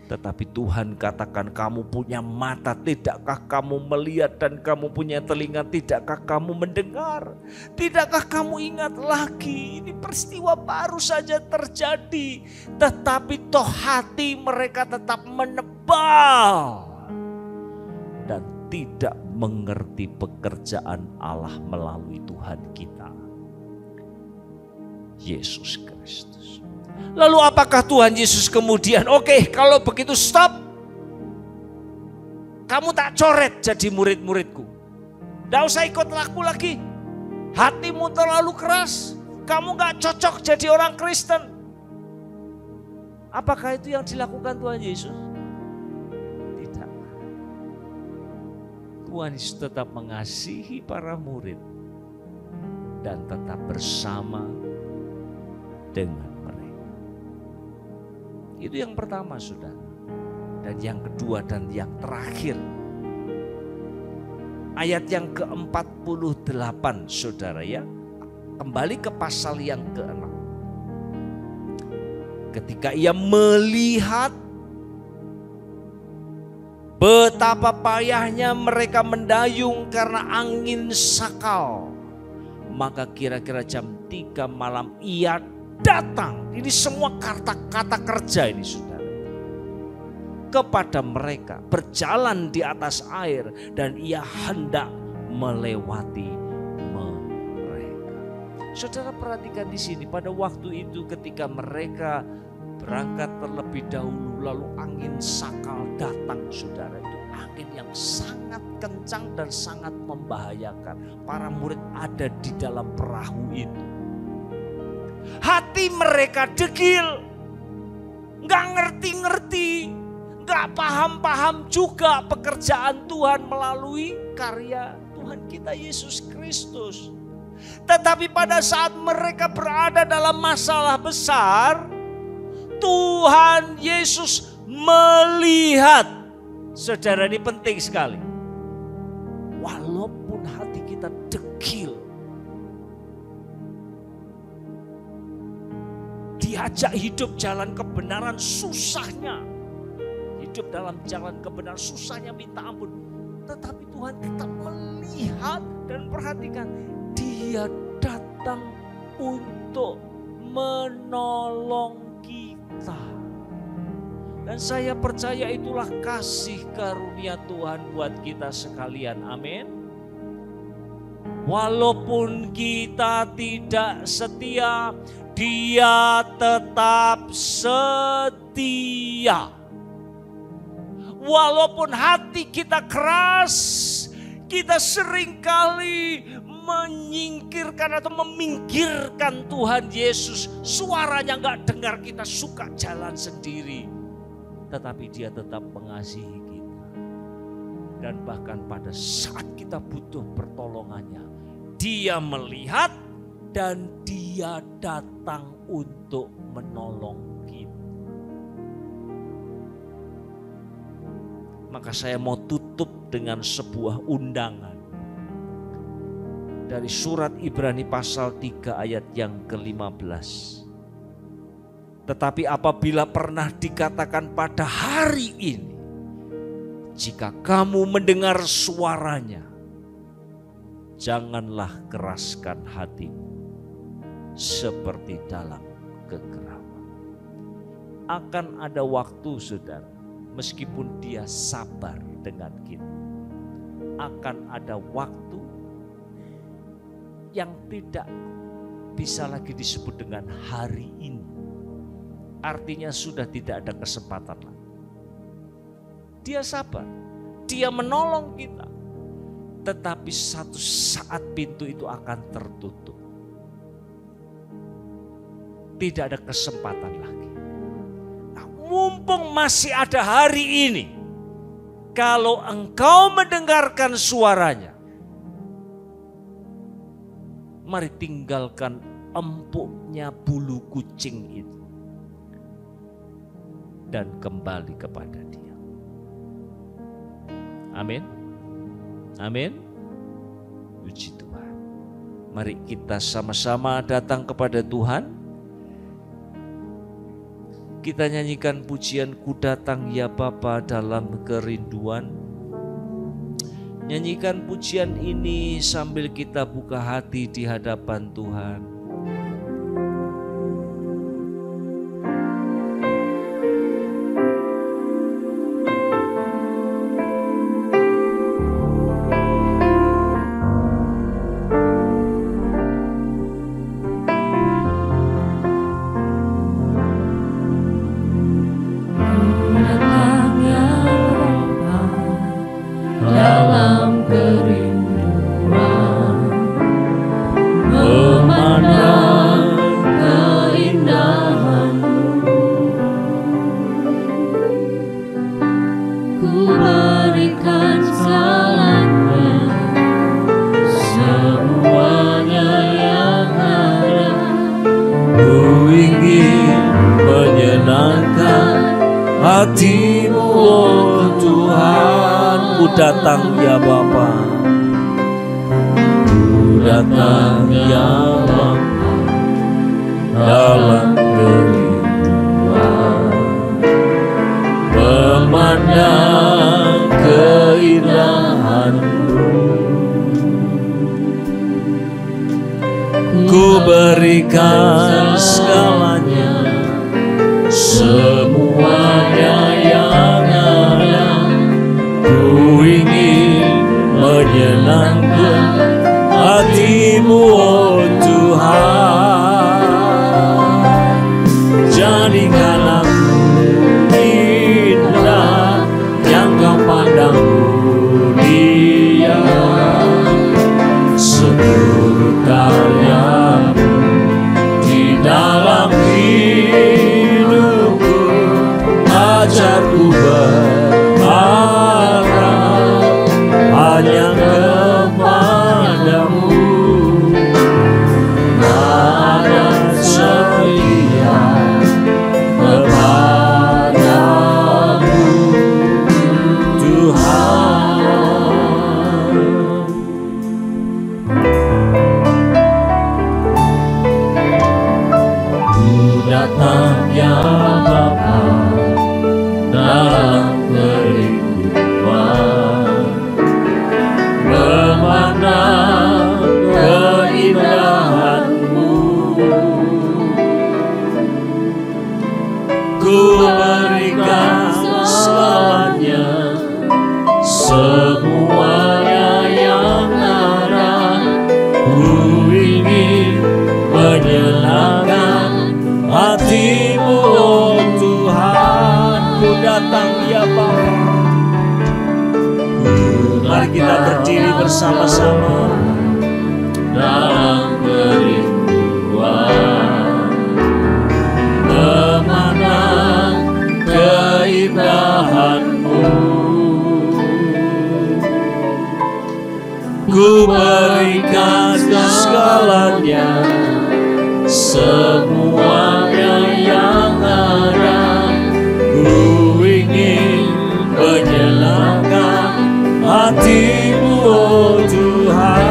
Speaker 4: Tetapi Tuhan katakan, kamu punya mata, tidakkah kamu melihat, dan kamu punya telinga, tidakkah kamu mendengar? Tidakkah kamu ingat lagi? Ini peristiwa baru saja terjadi, tetapi toh hati mereka tetap menebal dan tidak mengerti pekerjaan Allah melalui Tuhan kita, Yesus Kristus. Lalu apakah Tuhan Yesus kemudian, oke, kalau begitu stop. Kamu tak coret jadi murid-muridku. Tidak usah ikut laku lagi. Hatimu terlalu keras. Kamu gak cocok jadi orang Kristen. Apakah itu yang dilakukan Tuhan Yesus? Tidak. Tuhan Yesus tetap mengasihi para murid dan tetap bersama dengan mereka. Itu yang pertama, saudara. Dan yang kedua dan yang terakhir, ayat yang ke-48, saudara ya. Kembali ke pasal yang ke-6. Ketika ia melihat betapa payahnya mereka mendayung karena angin sakal, maka kira-kira jam 3 malam ia datang. Ini semua kata-kata kerja ini saudara. Kepada mereka, berjalan di atas air, dan ia hendak melewati mereka. Saudara perhatikan di sini, pada waktu itu ketika mereka berangkat terlebih dahulu, lalu angin sakal datang saudara. Itu angin yang sangat kencang dan sangat membahayakan. Para murid ada di dalam perahu itu. Hati mereka degil, gak ngerti-ngerti, gak paham-paham juga pekerjaan Tuhan melalui karya Tuhan kita Yesus Kristus. Tetapi pada saat mereka berada dalam masalah besar, Tuhan Yesus melihat. Saudara, ini penting sekali. Walaupun hati kita degil, diajak hidup jalan kebenaran, susahnya. Hidup dalam jalan kebenaran, susahnya minta ampun. Tetapi Tuhan tetap melihat dan perhatikan. Dia datang untuk menolong kita. Dan saya percaya itulah kasih karunia Tuhan buat kita sekalian. Amin. Walaupun kita tidak setia, Dia tetap setia. Walaupun hati kita keras, kita seringkali menyingkirkan atau meminggirkan Tuhan Yesus. Suaranya gak dengar, kita suka jalan sendiri. Tetapi Dia tetap mengasihi kita. Dan bahkan pada saat kita butuh pertolongannya, Dia melihat dan Dia datang untuk menolong kita. Maka saya mau tutup dengan sebuah undangan. Dari surat Ibrani pasal 3 ayat yang ke-15. Tetapi apabila pernah dikatakan pada hari ini, jika kamu mendengar suaranya, janganlah keraskan hatimu seperti dalam kegeraman. Akan ada waktu saudara, meskipun Dia sabar dengan kita, akan ada waktu yang tidak bisa lagi disebut dengan hari ini. Artinya sudah tidak ada kesempatan lagi. Dia sabar, Dia menolong kita. Tetapi satu saat pintu itu akan tertutup. Tidak ada kesempatan lagi. Nah, mumpung masih ada hari ini, Kalau engkau mendengarkan suaranya, mari tinggalkan empuknya bulu kucing itu dan kembali kepada Dia. Amin. Amin. Puji Tuhan. Mari kita sama-sama datang kepada Tuhan. Kita nyanyikan pujian Ku Datang Ya Bapa dalam kerinduan. Nyanyikan pujian ini sambil kita buka hati di hadapan Tuhan.
Speaker 3: hatimu, oh Tuhan. Ku datang ya Bapa, ku datang ya Bapa dalam kerinduan, memandang keindahan-Mu. Ku berikan segalanya, semuanya yang ada. Ku ingin menyenangkan hatimu, oh Tuhan. Jadikan aku indah yang Kau pandang mulia, seluruh karya-Mu di dalam hidupku. Ajarku berharap hanya kepada-Mu, dan setia kepada-Mu, Tuhan. Ku datang ya Bapa dalam kerinduan, memandang keindahan-Mu. Ku berikan segalanya, semuanya yang ada. Ku ingin menyenangkan hatimu, oh Tuhan. Ku datang ya Bapa. Mari kita berdiri bersama-sama dalam kerinduan, memandang keindahan-Mu. Ku berikan segalanya, semuanya yang ada. Ku ingin menyenangkan hatimu, oh Tuhan.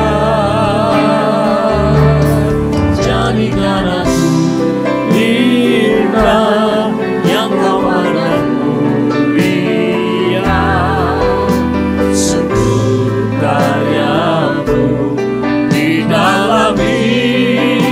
Speaker 3: Jadikan aku indah yang Kau pandang mulia, seluruh karya-Mu di dalam hidupku.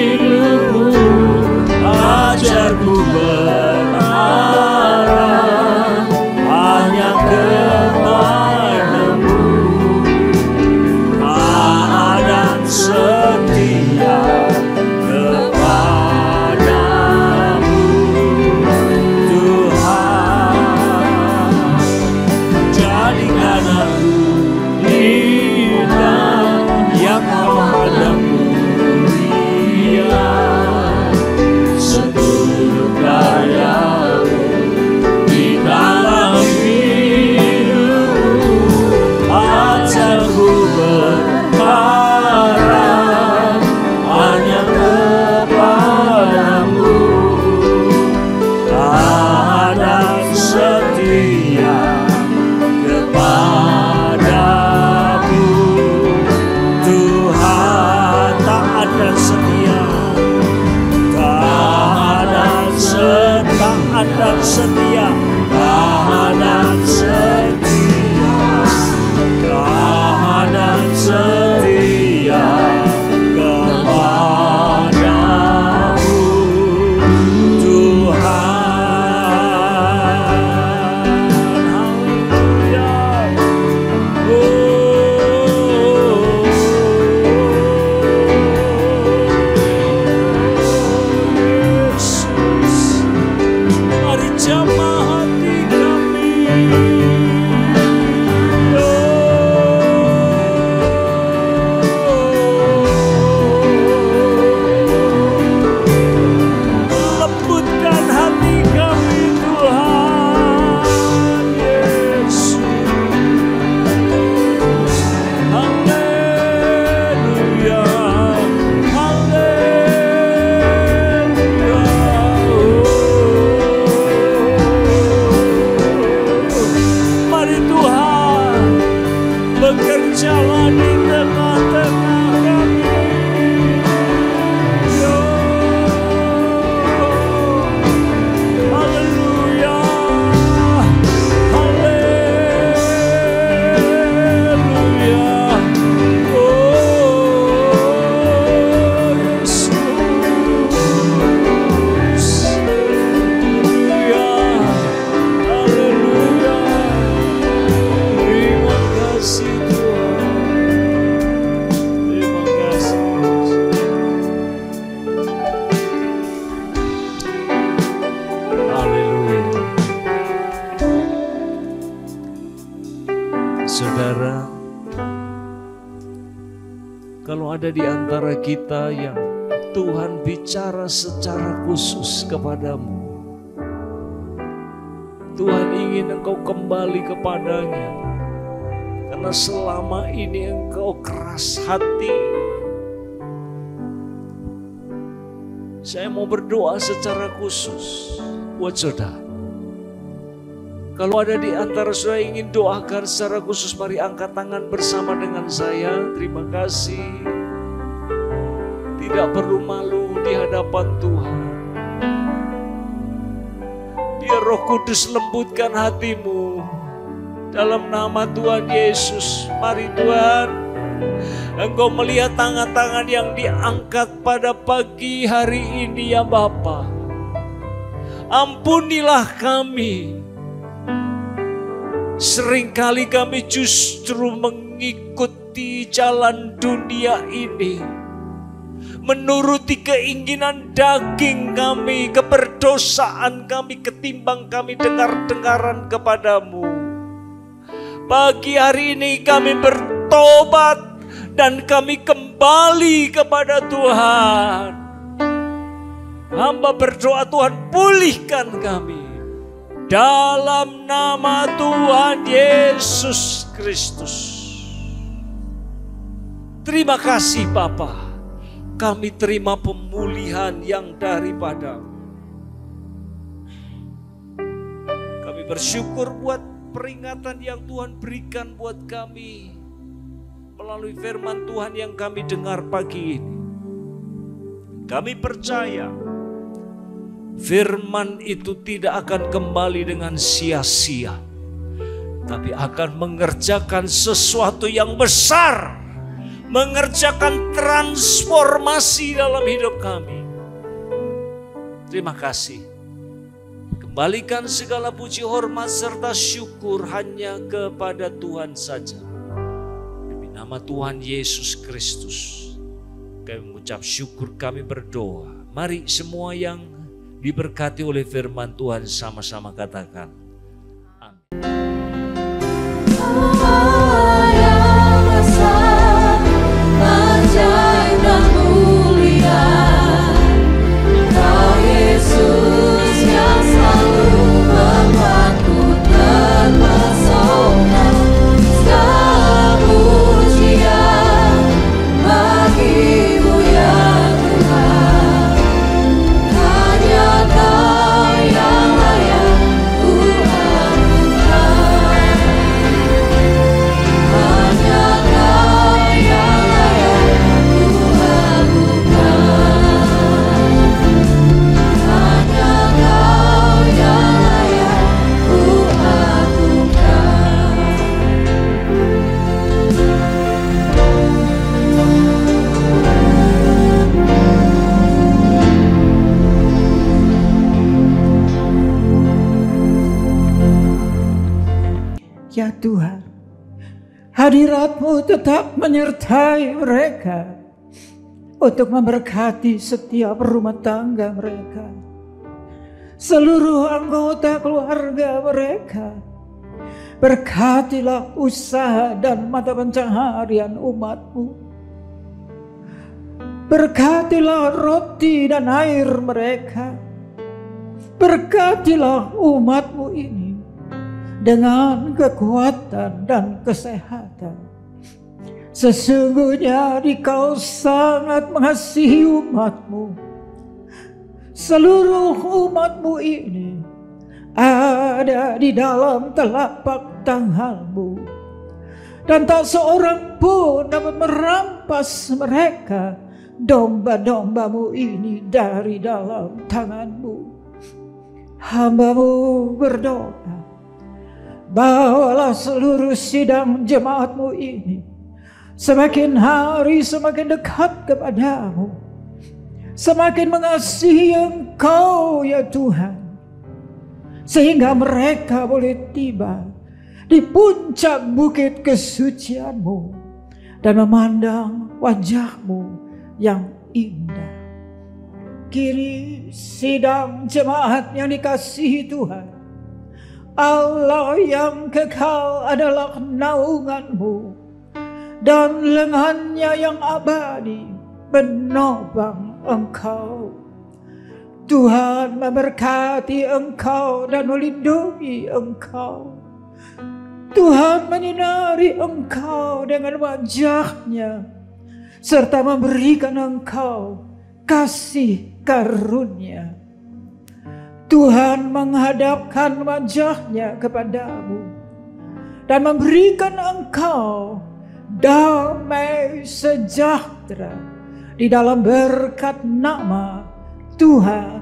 Speaker 4: ada di antara kita yang Tuhan bicara secara khusus kepadamu. Tuhan ingin engkau kembali kepadanya, karena selama ini engkau keras hati. Saya mau berdoa secara khusus buat saudara. Kalau ada di antara saudara yang ingin doakan secara khusus, mari angkat tangan bersama dengan saya. Terima kasih. Tidak perlu malu di hadapan Tuhan. Biar Roh Kudus lembutkan hatimu. Dalam nama Tuhan Yesus, mari Tuhan, Engkau melihat tangan-tangan yang diangkat pada pagi hari ini ya Bapa. Ampunilah kami. Seringkali kami justru mengikuti jalan dunia ini, menuruti keinginan daging kami, keberdosaan kami, ketimbang kami dengar-dengaran kepadamu. Pagi hari ini kami bertobat dan kami kembali kepada Tuhan. Hamba berdoa, Tuhan pulihkan kami. Dalam nama Tuhan Yesus Kristus. Terima kasih Bapa. Kami terima pemulihan yang daripada-Mu. Kami bersyukur buat peringatan yang Tuhan berikan buat kami melalui firman Tuhan yang kami dengar pagi ini. Kami percaya firman itu tidak akan kembali dengan sia-sia, tapi akan mengerjakan sesuatu yang besar, mengerjakan transformasi dalam hidup kami. Terima kasih. Kembalikan segala puji, hormat, serta syukur hanya kepada Tuhan saja. Demi nama Tuhan Yesus Kristus, kami mengucap syukur, kami berdoa. Mari semua yang diberkati oleh firman Tuhan sama-sama katakan amin.
Speaker 5: Yang besar, ajaib dan mulia, Kau Yesus yang selalu membuatku terpesona. Segala pujian bagi-Mu ya Tuhan. Hanya Kau yang layak ku agungkan. Hanya Kau yang layak ku agungkan. Hanya Kau yang layak ku agungkan.
Speaker 6: Ya Tuhan, hadirat-Mu tetap menyertai mereka untuk memberkati setiap rumah tangga mereka, seluruh anggota keluarga mereka. Berkatilah usaha dan mata pencaharian umat-Mu. Berkatilah roti dan air mereka. Berkatilah umat-Mu ini dengan kekuatan dan kesehatan. Sesungguhnya Engkau sangat mengasihi umat-Mu. Seluruh umat-Mu ini ada di dalam telapak tangan-Mu, dan tak seorang pun dapat merampas mereka, domba-domba-Mu ini, dari dalam tangan-Mu. Hamba-Mu berdoa, bawalah seluruh sidang jemaat-Mu ini semakin hari semakin dekat kepada-Mu, semakin mengasihi Engkau ya Tuhan, sehingga mereka boleh tiba di puncak bukit kesucian-Mu dan memandang wajah-Mu yang indah. Kini sidang jemaat yang dikasihi Tuhan, Allah yang kekal adalah naungan-Mu, dan lengannya yang abadi menopang Engkau. Tuhan memberkati Engkau dan melindungi Engkau. Tuhan menyinari Engkau dengan wajah-Nya serta memberikan Engkau kasih karunia. Tuhan menghadapkan wajah-Nya kepadamu dan memberikan Engkau damai sejahtera di dalam berkat nama Tuhan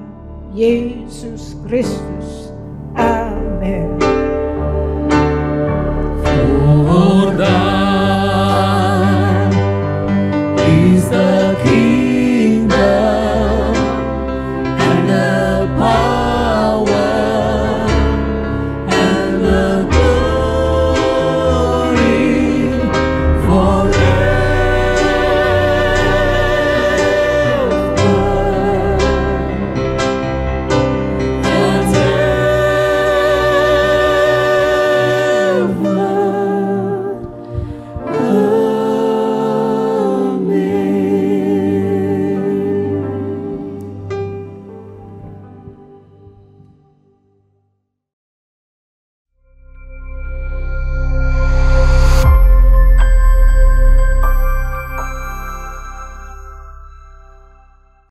Speaker 6: Yesus Kristus. Amin.
Speaker 3: Murda